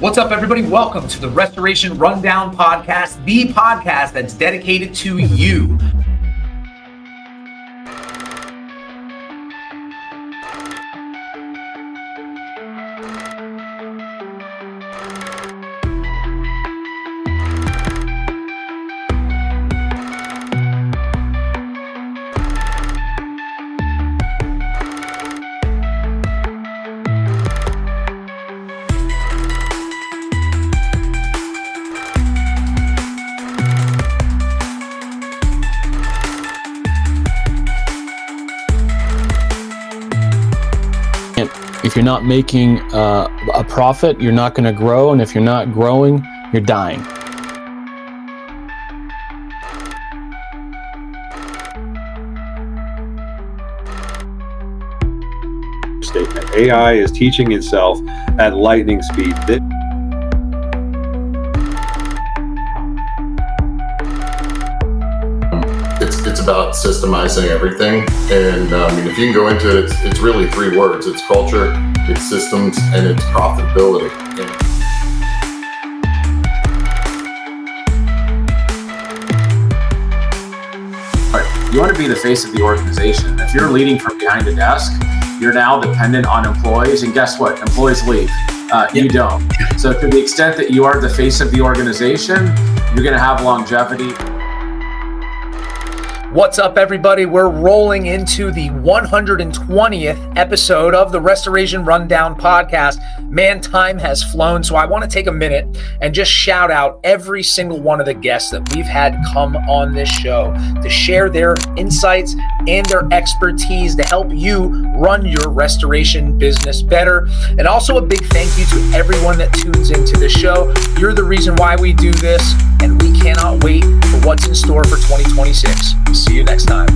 What's up, everybody? Welcome to the Restoration Rundown Podcast, the podcast that's dedicated to you. If you're not making a profit, you're not going to grow. And if you're not growing, you're dying. Statement. AI is teaching itself at lightning speed. It's about systemizing everything, and if you can go into it, it's really three words: it's culture, it's systems, and it's profitability. You want to be the face of the organization. If you're leading from behind a desk, you're now dependent on employees, and guess what? Employees leave. You don't. So to the extent that you are the face of the organization, you're going to have longevity. What's up, everybody? We're rolling into the 120th episode of the Restoration Rundown Podcast. Man, time has flown, so I want to take a minute and just shout out every single one of the guests that we've had come on this show to share their insights and their expertise to help you run your restoration business better. And also a big thank you to everyone that tunes into the show. You're the reason why we do this, and we cannot wait for what's in store for 2026. See you next time.